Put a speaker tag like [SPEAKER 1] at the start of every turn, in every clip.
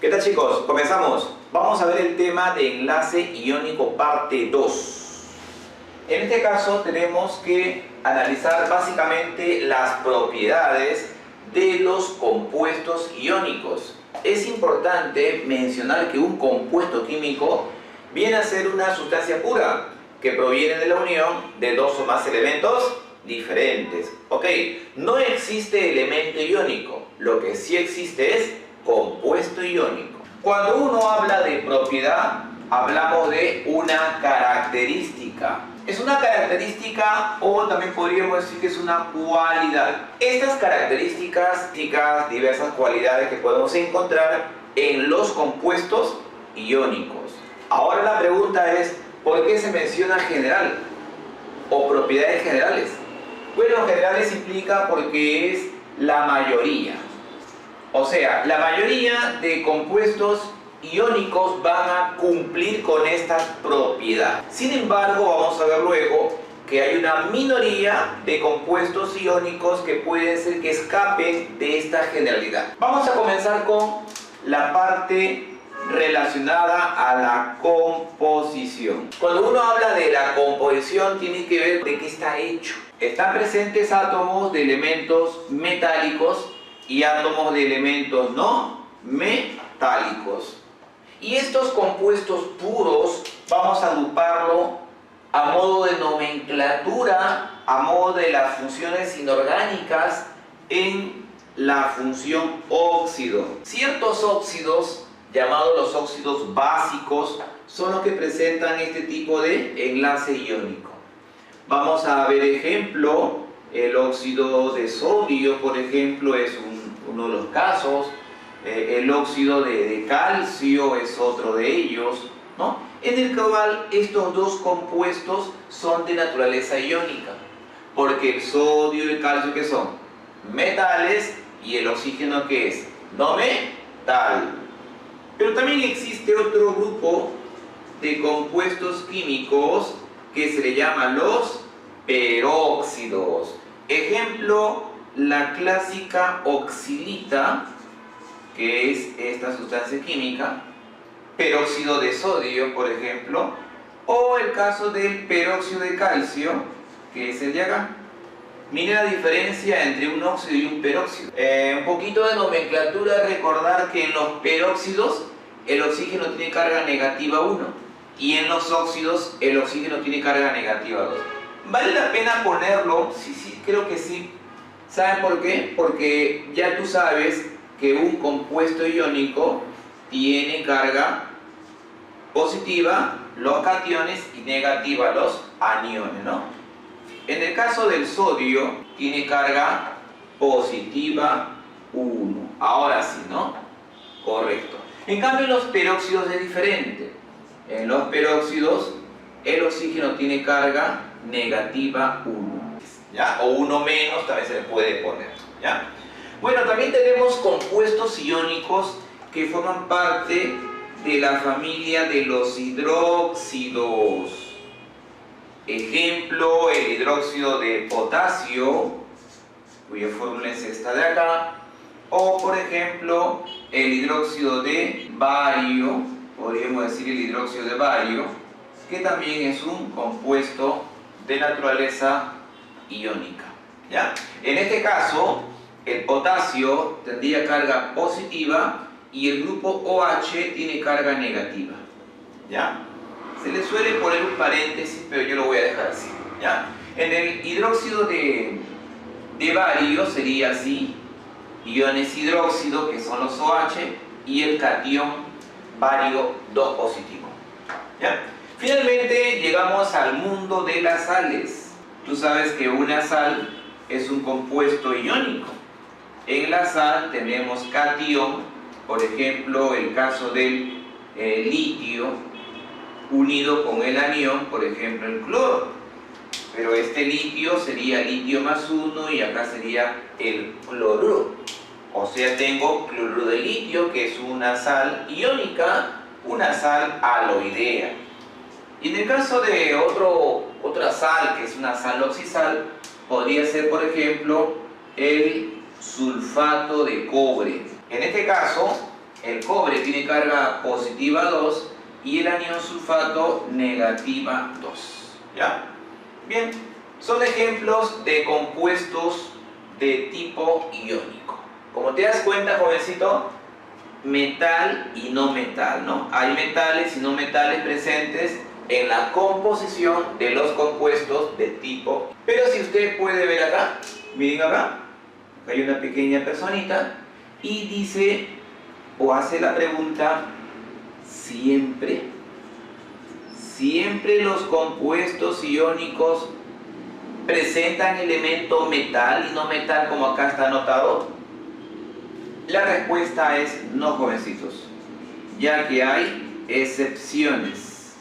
[SPEAKER 1] ¿Qué tal, chicos? Comenzamos. Vamos a ver el tema de enlace iónico parte 2. En este caso tenemos que analizar básicamente las propiedades de los compuestos iónicos. Es importante mencionar que un compuesto químico viene a ser una sustancia pura que proviene de la unión de dos o más elementos diferentes. Ok, no existe elemento iónico, lo que sí existe es compuesto iónico. Cuando uno habla de propiedad, hablamos de una característica. Es una característica, o también podríamos decir que es una cualidad. Estas características, diversas cualidades que podemos encontrar en los compuestos iónicos. Ahora la pregunta es, ¿por qué se menciona general o propiedades generales? Bueno, generales implica porque es la mayoría. O sea, la mayoría de compuestos iónicos van a cumplir con estas propiedades. Sin embargo, vamos a ver luego que hay una minoría de compuestos iónicos que pueden ser que escapen de esta generalidad. Vamos a comenzar con la parte relacionada a la composición. Cuando uno habla de la composición, tiene que ver de qué está hecho. Están presentes átomos de elementos metálicos y átomos de elementos no metálicos. Y estos compuestos puros vamos a agruparlo a modo de nomenclatura, a modo de las funciones inorgánicas en la función óxido. Ciertos óxidos, llamados los óxidos básicos, son los que presentan este tipo de enlace iónico. Vamos a ver ejemplo, el óxido de sodio, por ejemplo, es uno de los casos. El óxido de calcio es otro de ellos, ¿no? En el cual estos dos compuestos son de naturaleza iónica, porque el sodio y el calcio, ¿qué son? Metales, y el oxígeno, ¿qué es? No metal. Pero también existe otro grupo de compuestos químicos que se le llaman los peróxidos. Ejemplo, la clásica oxalita, que es esta sustancia química, peróxido de sodio, por ejemplo, o el caso del peróxido de calcio, que es el de acá. Miren la diferencia entre un óxido y un peróxido. Un poquito de nomenclatura, recordar que en los peróxidos el oxígeno tiene carga negativa 1 y en los óxidos el oxígeno tiene carga negativa 2. ¿Vale la pena ponerlo? Sí, creo que sí. ¿Saben por qué? Porque ya tú sabes que un compuesto iónico tiene carga positiva los cationes y negativa los aniones, ¿no? En el caso del sodio tiene carga positiva 1. Ahora sí, ¿no? Correcto. En cambio, en los peróxidos es diferente. En los peróxidos el oxígeno tiene carga negativa 1, ¿ya? O 1 menos también se le puede poner, ¿ya? Bueno, también tenemos compuestos iónicos que forman parte de la familia de los hidróxidos. Ejemplo, el hidróxido de potasio, cuya fórmula es esta de acá, o por ejemplo, el hidróxido de bario, podríamos decir el hidróxido de bario, que también es un compuesto de naturaleza iónica, ¿ya? En este caso, el potasio tendría carga positiva y el grupo OH tiene carga negativa, ¿ya? Se le suele poner un paréntesis, pero yo lo voy a dejar así, ¿ya? En el hidróxido de bario sería así, iones hidróxido, que son los OH, y el catión bario 2 positivo, ¿ya? Finalmente llegamos al mundo de las sales. Tú sabes que una sal es un compuesto iónico. En la sal tenemos catión, por ejemplo, el caso del litio, unido con el anión, por ejemplo, el cloro. Pero este litio sería litio más 1 y acá sería el cloruro. O sea, tengo cloruro de litio, que es una sal iónica, una sal aloidea. Y en el caso de otra sal, que es una sal oxisal, podría ser, por ejemplo, el sulfato de cobre. En este caso, El cobre tiene carga positiva 2 y el anión sulfato negativa 2. ¿Ya? Bien, son ejemplos de compuestos de tipo iónico. Como te das cuenta, jovencito, metal y no metal, ¿no? Hay metales y no metales presentes en la composición de los compuestos de tipo. Pero si usted puede ver acá, miren acá hay una pequeña personita y dice o hace la pregunta: siempre los compuestos iónicos presentan elemento metal y no metal como acá está anotado. La respuesta es no, jovencitos, ya que hay excepciones.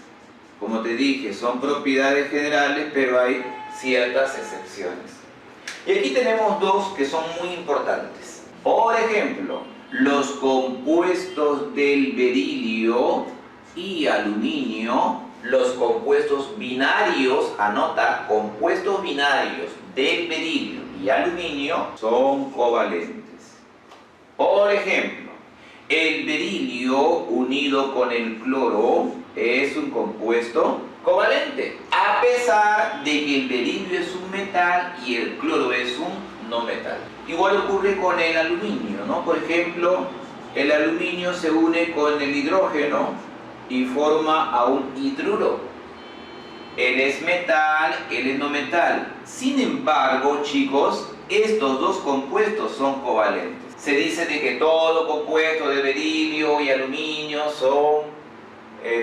[SPEAKER 1] Como te dije, son propiedades generales, pero hay ciertas excepciones. Y aquí tenemos dos que son muy importantes. Por ejemplo, los compuestos del berilio y aluminio, los compuestos binarios, anota, compuestos binarios del berilio y aluminio son covalentes. Por ejemplo, el berilio unido con el cloro es un compuesto covalente, a pesar de que el berilio es un metal y el cloro es un no metal. Igual ocurre con el aluminio, ¿no? Por ejemplo, el aluminio se une con el hidrógeno y forma a un hidruro. Él es metal, él es no metal. Sin embargo, chicos, estos dos compuestos son covalentes. Se dice de que todo compuesto de berilio y aluminio son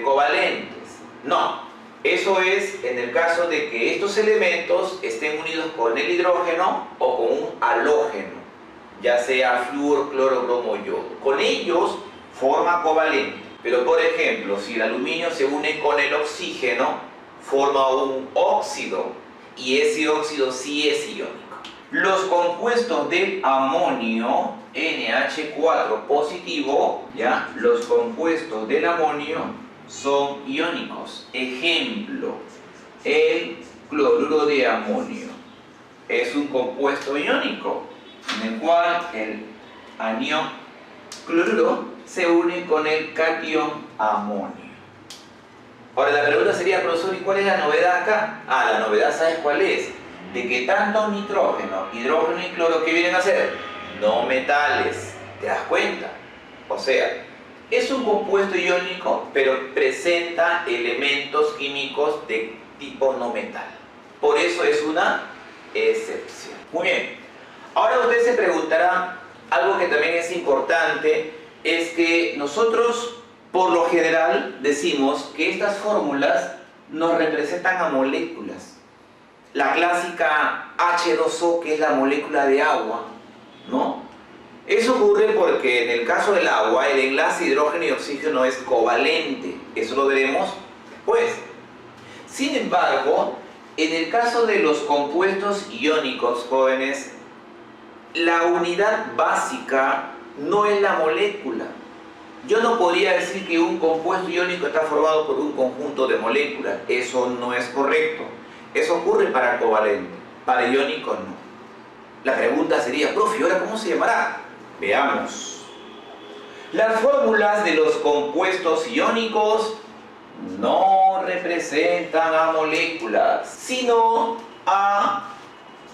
[SPEAKER 1] covalentes. No, eso es en el caso de que estos elementos estén unidos con el hidrógeno o con un halógeno, ya sea flúor, cloro, bromo, yodo. Con ellos forma covalente. Pero por ejemplo, si el aluminio se une con el oxígeno, forma un óxido, y ese óxido sí es iónico. Los compuestos del amonio, NH4 positivo, ¿ya? Los compuestos del amonio son iónicos. Ejemplo, el cloruro de amonio es un compuesto iónico, en el cual el anión cloruro se une con el catión amonio. Ahora la pregunta sería, profesor, ¿y cuál es la novedad acá? La novedad, ¿sabes cuál es? De que tanto nitrógeno, hidrógeno y cloro, ¿qué vienen a ser? No metales. ¿Te das cuenta? O sea, es un compuesto iónico, pero presenta elementos químicos de tipo no metal. Por eso es una excepción. Muy bien. Ahora usted se preguntará, algo que también es importante, es que nosotros, por lo general, decimos que estas fórmulas nos representan a moléculas. La clásica H2O, que es la molécula de agua, ¿no? Eso ocurre porque en el caso del agua, el enlace hidrógeno y oxígeno es covalente. Eso lo veremos después. Sin embargo, en el caso de los compuestos iónicos, jóvenes, la unidad básica no es la molécula. Yo no podría decir que un compuesto iónico está formado por un conjunto de moléculas. Eso no es correcto. Eso ocurre para covalente, para iónico no. La pregunta sería, profe, ¿ahora cómo se llamará? Veamos. Las fórmulas de los compuestos iónicos no representan a moléculas, sino a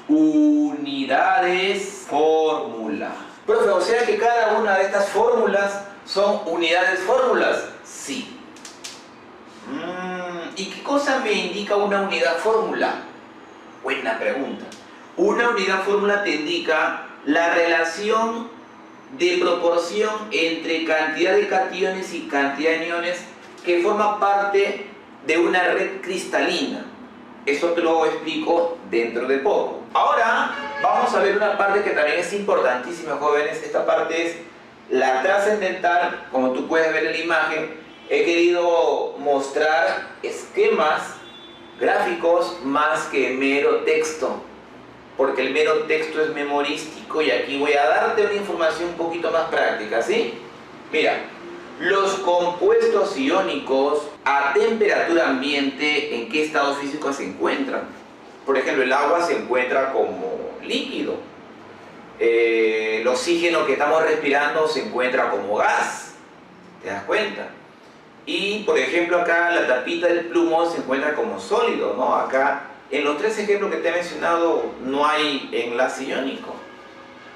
[SPEAKER 1] unidades fórmula. Profe, o sea que cada una de estas fórmulas son unidades fórmulas. Sí. ¿Y qué cosa me indica una unidad fórmula? Buena pregunta. Una unidad fórmula te indica la relación de proporción entre cantidad de cationes y cantidad de aniones que forma parte de una red cristalina. Eso te lo explico dentro de poco. Ahora vamos a ver una parte que también es importantísima, jóvenes. Esta parte es la trascendental. Como tú puedes ver en la imagen, he querido mostrar esquemas gráficos más que mero texto, porque el mero texto es memorístico y aquí voy a darte una información un poquito más práctica, ¿sí? Mira, los compuestos iónicos a temperatura ambiente, ¿en qué estado físico se encuentran? Por ejemplo, el agua se encuentra como líquido, el oxígeno que estamos respirando se encuentra como gas. ¿Te das cuenta? Y por ejemplo acá la tapita del plumón se encuentra como sólido, ¿no? Acá en los tres ejemplos que te he mencionado no hay enlace iónico.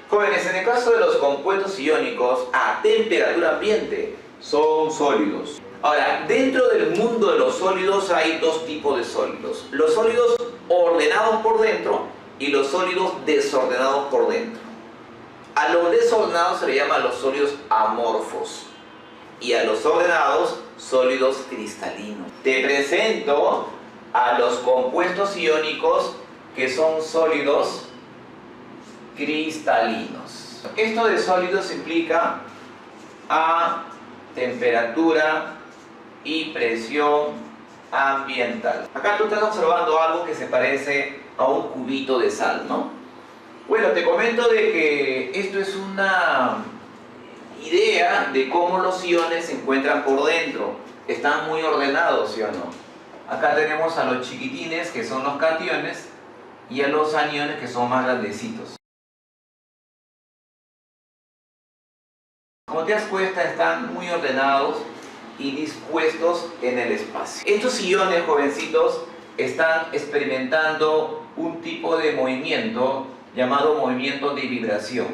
[SPEAKER 1] Jóvenes, en el caso de los compuestos iónicos a temperatura ambiente son sólidos. Ahora, dentro del mundo de los sólidos hay dos tipos de sólidos. Los sólidos ordenados por dentro y los sólidos desordenados por dentro. A los desordenados se le llama los sólidos amorfos y a los ordenados sólidos cristalinos. Te presento a los compuestos iónicos que son sólidos cristalinos. Esto de sólidos implica a temperatura y presión ambiental. Acá tú estás observando algo que se parece a un cubito de sal, ¿no? Bueno, te comento de que esto es una idea de cómo los iones se encuentran por dentro. Están muy ordenados, ¿sí o no? Acá tenemos a los chiquitines, que son los cationes, y a los aniones, que son más grandecitos. Como te das cuenta, están muy ordenados y dispuestos en el espacio. Estos iones, jovencitos, están experimentando un tipo de movimiento llamado movimiento de vibración,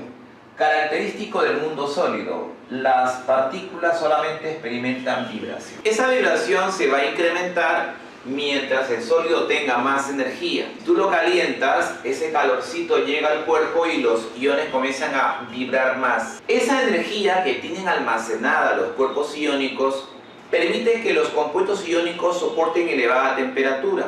[SPEAKER 1] característico del mundo sólido. Las partículas solamente experimentan vibración. Esa vibración se va a incrementar mientras el sólido tenga más energía. Tú lo calientas, ese calorcito llega al cuerpo y los iones comienzan a vibrar más. Esa energía que tienen almacenada los cuerpos iónicos permite que los compuestos iónicos soporten elevada temperatura.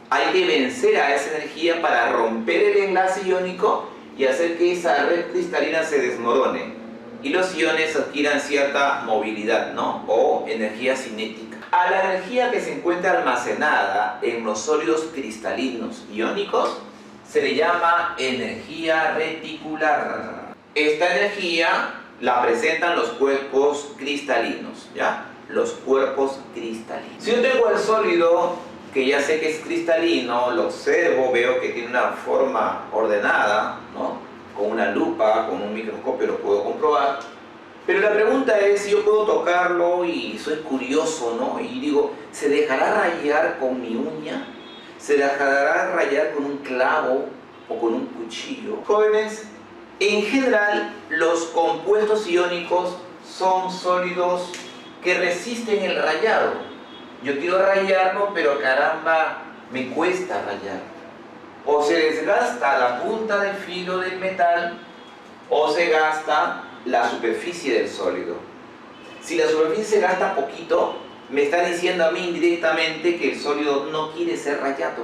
[SPEAKER 1] Hay que vencer a esa energía para romper el enlace iónico y hacer que esa red cristalina se desmorone y los iones adquieran cierta movilidad, ¿no? O energía cinética. A la energía que se encuentra almacenada en los sólidos cristalinos iónicos se le llama energía reticular. Esta energía la presentan los cuerpos cristalinos, ¿ya? Los cuerpos cristalinos. Si yo tengo el sólido que ya sé que es cristalino, lo observo, veo que tiene una forma ordenada, ¿no? Con una lupa, con un microscopio lo puedo comprobar. Pero la pregunta es si yo puedo tocarlo y soy curioso, ¿no? Y digo, ¿se dejará rayar con mi uña? ¿Se dejará rayar con un clavo o con un cuchillo? Jóvenes, en general los compuestos iónicos son sólidos que resisten el rayado. Yo quiero rayarlo, pero caramba, me cuesta rayar. O se desgasta la punta del filo del metal, o se gasta la superficie del sólido. Si la superficie se gasta poquito, me está diciendo a mí indirectamente que el sólido no quiere ser rayado.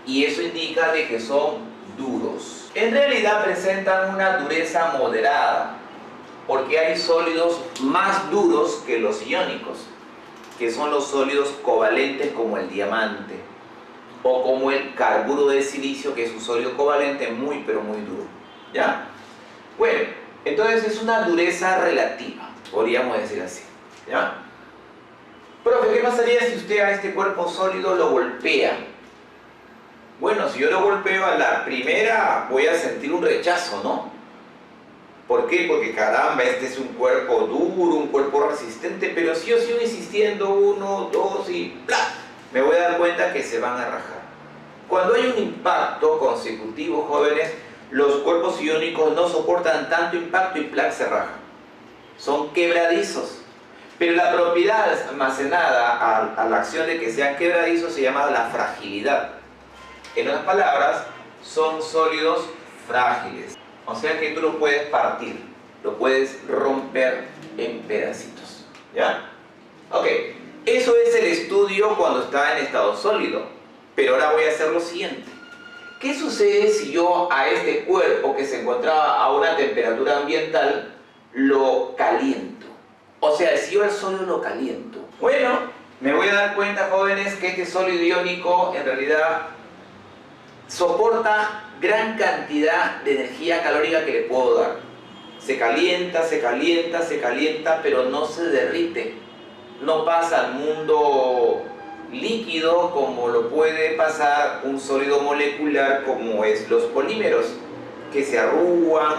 [SPEAKER 1] Y eso indica de que son duros. En realidad presentan una dureza moderada, porque hay sólidos más duros que los iónicos, que son los sólidos covalentes como el diamante o como el carburo de silicio, que es un sólido covalente muy pero muy duro, ¿ya? Bueno, entonces es una dureza relativa, podríamos decir así, ¿ya? Profe, ¿qué pasaría si usted a este cuerpo sólido lo golpea? Bueno, si yo lo golpeo a la primera voy a sentir un rechazo, ¿no? ¿Por qué? Porque caramba, este es un cuerpo duro, un cuerpo resistente, pero si yo sigo insistiendo 1, 2 y ¡plá!, me voy a dar cuenta que se van a rajar. Cuando hay un impacto consecutivo, jóvenes, los cuerpos iónicos no soportan tanto impacto y ¡plá!, se rajan. Son quebradizos. Pero la propiedad almacenada a la acción de que sean quebradizos se llama la fragilidad. En otras palabras, son sólidos frágiles. O sea que tú lo puedes partir, lo puedes romper en pedacitos, ¿ya? Ok, eso es el estudio cuando está en estado sólido. Pero ahora voy a hacer lo siguiente. ¿Qué sucede si yo a este cuerpo que se encontraba a una temperatura ambiental lo caliento? O sea, si yo el sólido lo caliento. Bueno, me voy a dar cuenta, jóvenes, que este sólido iónico en realidad soporta gran cantidad de energía calórica que le puedo dar. Se calienta, se calienta, se calienta, pero no se derrite. No pasa al mundo líquido como lo puede pasar un sólido molecular como es los polímeros, que se arrugan,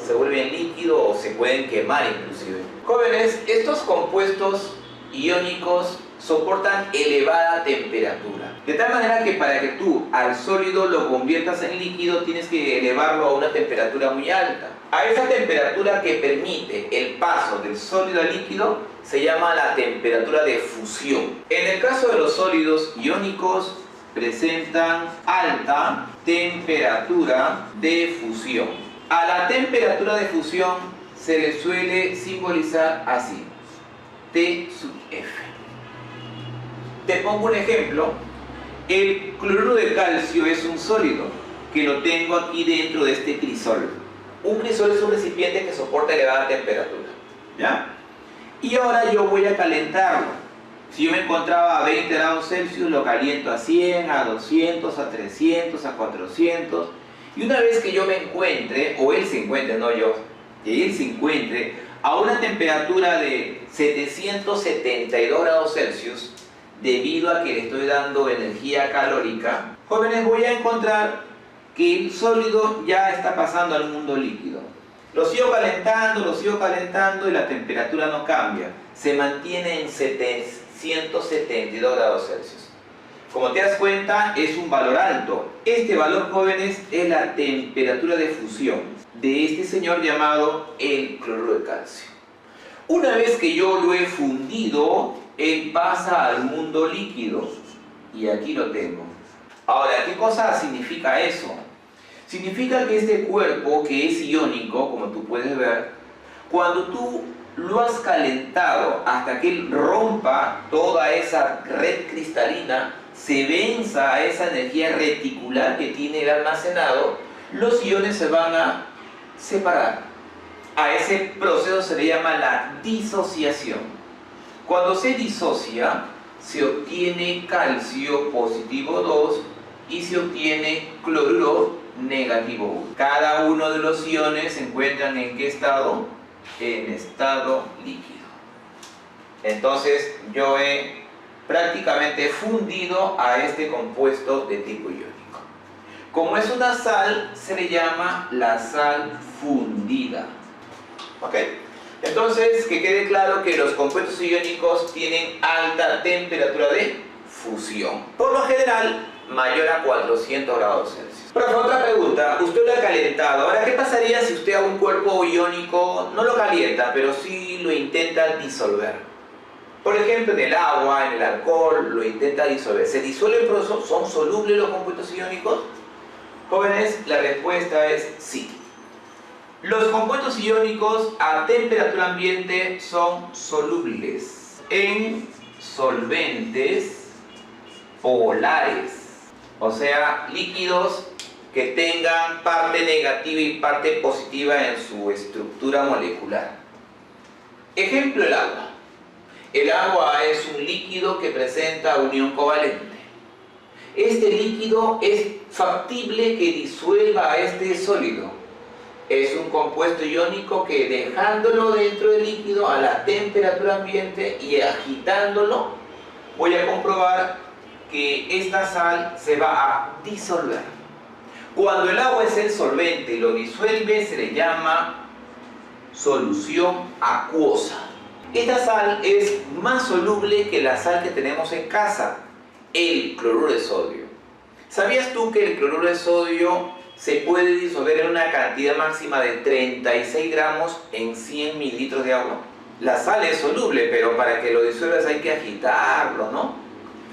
[SPEAKER 1] se vuelven líquido o se pueden quemar inclusive. Jóvenes, estos compuestos iónicos soportan elevada temperatura. De tal manera que para que tú al sólido lo conviertas en líquido tienes que elevarlo a una temperatura muy alta. A esa temperatura que permite el paso del sólido al líquido se llama la temperatura de fusión. En el caso de los sólidos iónicos presentan alta temperatura de fusión. A la temperatura de fusión se le suele simbolizar así, T sub F. Te pongo un ejemplo. El cloruro de calcio es un sólido que lo tengo aquí dentro de este crisol. Un crisol es un recipiente que soporta elevada temperatura, ¿ya? Y ahora yo voy a calentarlo. Si yo me encontraba a 20 grados Celsius, lo caliento a 100, a 200, a 300, a 400. Y una vez que yo me encuentre, o él se encuentre, no yo, que él se encuentre a una temperatura de 772 grados Celsius, debido a que le estoy dando energía calórica, jóvenes, voy a encontrar que el sólido ya está pasando al mundo líquido. Lo sigo calentando y la temperatura no cambia. Se mantiene en 772 grados Celsius. Como te das cuenta, es un valor alto. Este valor, jóvenes, es la temperatura de fusión de este señor llamado el cloruro de calcio. Una vez que yo lo he fundido, él pasa al mundo líquido. Y aquí lo tengo. Ahora, ¿qué cosa significa eso? Significa que este cuerpo, que es iónico, como tú puedes ver, cuando tú lo has calentado hasta que él rompa toda esa red cristalina, se venza a esa energía reticular que tiene el almacenado, los iones se van a separar. A ese proceso se le llama la disociación. Cuando se disocia, se obtiene calcio positivo 2 y se obtiene cloruro negativo 1. Cada uno de los iones se encuentran ¿en qué estado? En estado líquido. Entonces yo he prácticamente fundido a este compuesto de tipo iónico. Como es una sal, se le llama la sal fundida. ¿Ok? Entonces, que quede claro que los compuestos iónicos tienen alta temperatura de fusión. Por lo general, mayor a 400 grados Celsius. Pero otra pregunta, usted lo ha calentado. Ahora, ¿qué pasaría si usted a un cuerpo iónico no lo calienta, pero sí lo intenta disolver? Por ejemplo, en el agua, en el alcohol, lo intenta disolver. ¿Se disuelven por eso? ¿Son solubles los compuestos iónicos? Jóvenes, la respuesta es sí. Los compuestos iónicos a temperatura ambiente son solubles en solventes polares, o sea, líquidos que tengan parte negativa y parte positiva en su estructura molecular. Ejemplo, el agua. El agua es un líquido que presenta unión covalente. Este líquido es factible que disuelva a este sólido. Es un compuesto iónico que dejándolo dentro del líquido a la temperatura ambiente y agitándolo, voy a comprobar que esta sal se va a disolver. Cuando el agua es el solvente y lo disuelve, se le llama solución acuosa. Esta sal es más soluble que la sal que tenemos en casa, el cloruro de sodio. ¿Sabías tú que el cloruro de sodio se puede disolver en una cantidad máxima de 36 gramos en 100 mililitros de agua? La sal es soluble, pero para que lo disuelvas hay que agitarlo, ¿no?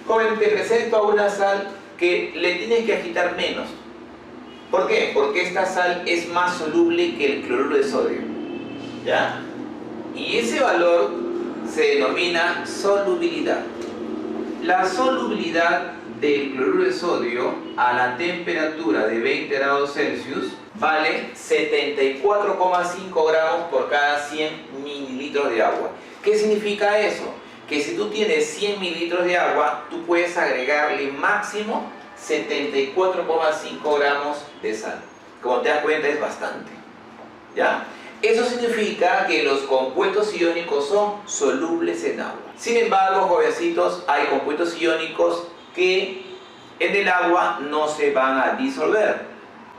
[SPEAKER 1] Joven, te presento a una sal que le tienes que agitar menos. ¿Por qué? Porque esta sal es más soluble que el cloruro de sodio, ¿ya? Y ese valor se denomina solubilidad. La solubilidad del cloruro de sodio a la temperatura de 20 grados Celsius vale 74,5 gramos por cada 100 mililitros de agua. ¿Qué significa eso? Que si tú tienes 100 mililitros de agua, tú puedes agregarle máximo 74,5 gramos de sal. Como te das cuenta, es bastante, ¿ya? Eso significa que los compuestos iónicos son solubles en agua. Sin embargo, jovencitos, hay compuestos iónicos que en el agua no se van a disolver,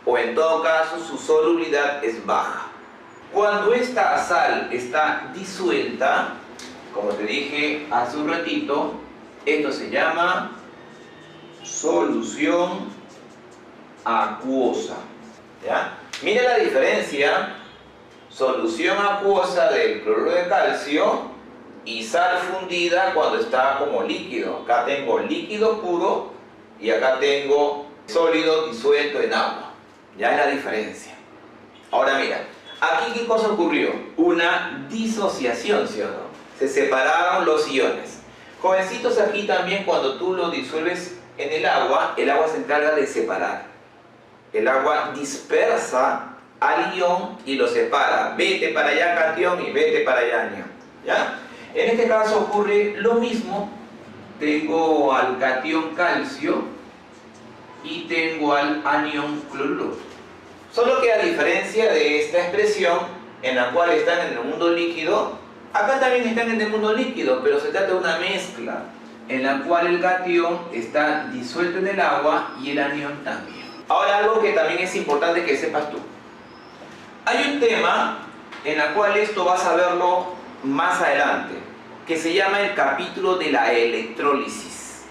[SPEAKER 1] o en todo caso su solubilidad es baja. Cuando esta sal está disuelta, como te dije hace un ratito, esto se llama solución acuosa. ¿Ya? Mira la diferencia, solución acuosa del cloruro de calcio y sal fundida cuando está como líquido. Acá tengo líquido puro y acá tengo sólido disuelto en agua. Ya es la diferencia. Ahora mira, aquí ¿qué cosa ocurrió? Una disociación, ¿sí o no? Se separaron los iones. Jovencitos, aquí también cuando tú lo disuelves en el agua se encarga de separar. El agua dispersa al ion y lo separa. Vete para allá catión y vete para allá anión. ¿Ya? En este caso ocurre lo mismo. Tengo al catión calcio y tengo al anión cloruro. Solo que a diferencia de esta expresión en la cual están en el mundo líquido, acá también están en el mundo líquido, pero se trata de una mezcla en la cual el catión está disuelto en el agua y el anión también. Ahora algo que también es importante que sepas tú. Hay un tema en el cual esto vas a verlo más adelante, que se llama el capítulo de la electrólisis.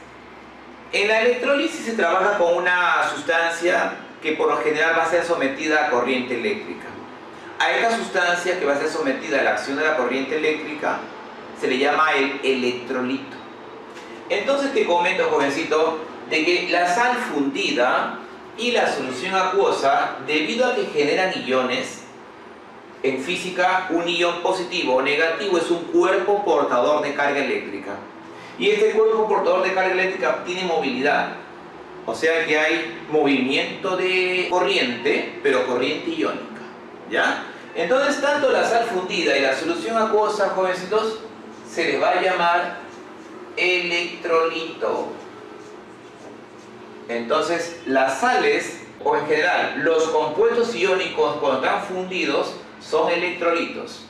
[SPEAKER 1] En la electrólisis se trabaja con una sustancia que por lo general va a ser sometida a corriente eléctrica. A esta sustancia que va a ser sometida a la acción de la corriente eléctrica se le llama el electrolito. Entonces te comento, jovencito, de que la sal fundida y la solución acuosa, debido a que generan iones, en física un ion positivo o negativo es un cuerpo portador de carga eléctrica. Y este cuerpo portador de carga eléctrica tiene movilidad. O sea que hay movimiento de corriente, pero corriente iónica. ¿Ya? Entonces, tanto la sal fundida y la solución acuosa, jovencitos, se les va a llamar electrolito. Entonces, las sales, o en general, los compuestos iónicos cuando están fundidos, son electrolitos.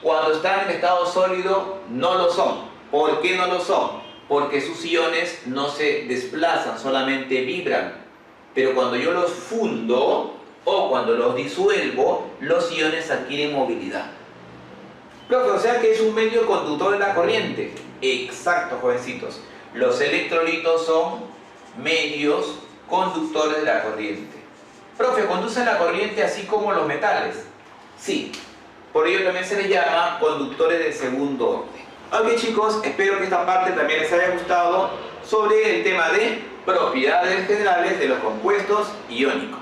[SPEAKER 1] Cuando están en estado sólido, no lo son. ¿Por qué no lo son? Porque sus iones no se desplazan, solamente vibran. Pero cuando yo los fundo o cuando los disuelvo, los iones adquieren movilidad. Profe, o sea que es un medio conductor de la corriente. Exacto, jovencitos. Los electrolitos son medios conductores de la corriente. Profe, ¿conducen la corriente así como los metales? Sí. Por ello también se les llama conductores de segundo orden. Ok chicos, espero que esta parte también les haya gustado sobre el tema de propiedades generales de los compuestos iónicos.